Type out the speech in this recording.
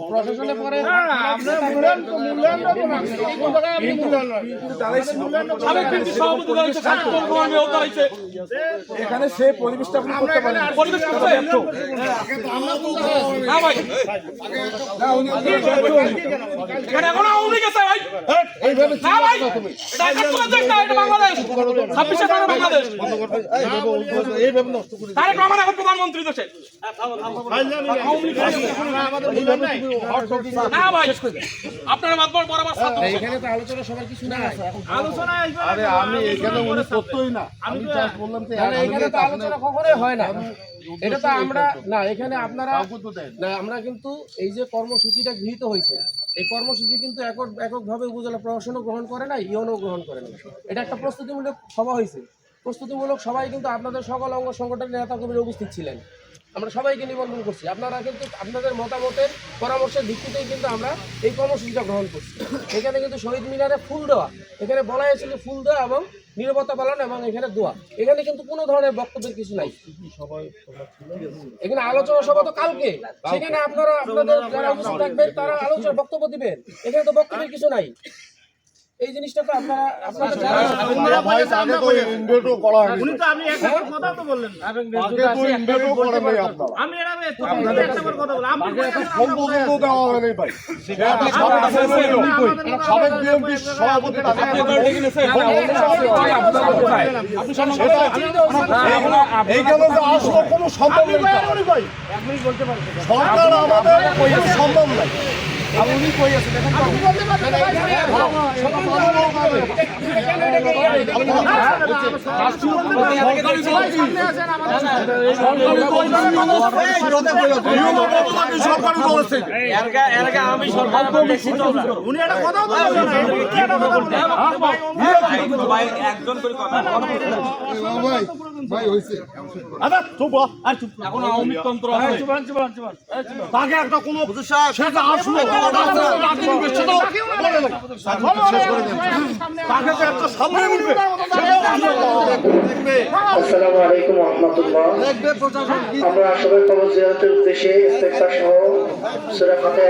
প্রশাসনে পরে এখানে সে পরিবেশটা আপনি করতে পারেন। পরিবেশ করতে না ভাই, এখানে এখনো আওয়ামী লীগ আছে ভাই। না ভাই, এটা একাত্তরের দেশ না, এটা বাংলাদেশ। 26 সালের বাংলাদেশ। তারেক রহমান এখন প্রধানমন্ত্রী দেশে। না ভাই, আপনারা মাতবর বরাবর সাথ দিচ্ছেন। এখানে তো আলোচনা সবার কিছু না। আরে আমি এখানে উনি তথ্যই না, আমি জাস্ট বললাম যে এখানে তো আলোচনা কখনোই হয় না। এটা তো আমরা না, এখানে আপনারা না, আমরা কিন্তু এই যে কর্মসূচিটা গৃহীত হয়েছে, এই কর্মসূচি কিন্তু এককভাবে উপজেলা প্রশাসনও গ্রহণ করে না, ইউনও গ্রহণ করে না। এটা একটা প্রস্তুতিমূলক সভা হয়েছে। প্রস্তুতিমূলক সবাই কিন্তু আপনাদের সকল অঙ্গ সংগঠনের নেতাকর্মীরা উপস্থিত ছিলেন। আমরা সবাইকে নিবন্ধন করছি। আপনারা কিন্তু আপনাদের মতামতের পরামর্শের ভিত্তিতেই কিন্তু আমরা এই কর্মসূচিটা গ্রহণ করছি। এখানে কিন্তু শহীদ মিনারে ফুল দেওয়া, এখানে বলা হয়েছিল ফুল দেওয়া এবং নীরবতা পালন এবং এখানে দোয়া। এখানে কিন্তু কোনো ধরনের বক্তব্যের কিছু নাই। এখানে আলোচনা সভা তো কালকে, সেখানে আপনারা আপনাদের যারা উপস্থিত থাকবেন তারা আলোচনা বক্তব্য দিবেন। এখানে তো বক্তব্যের কিছু নাই। এই জিনিসটা তো আপনারা আপনাদের ভাই আগে তো ইনভেটও করা হয়নি। উনি তো আপনি একটা কথা তো বললেন না। আগে তো ইনভেটও করা নাই আপনারা। আমি এটা একটা কথা বললাম। আপনি ফোন পর্যন্ত দেওয়া হয়নি ভাই। সাবেক বিএনপি সভাপতি এইখানে যে আসলো কোনো সম্ভব নেই। সরকার আমাদের কোনো সম্ভব নাই। উনি কই আছে দেখেন আমি সরকার উনি একটা কথা বললেন ভাই একজন করে কথা ভাই হয়েছে এখন আওয়ামী তন্ত্র আছে। তাকে একটা কোনো সেটা আসলো তাকে যে একটা সামনে উঠবে। আসসালামু আলাইকুম ওয়া রাহমাতুল্লাহ। আমরা সবাই কবর জিয়ারতের উদ্দেশ্যে ইস্তেগফার সহ সূরা ফাতিহা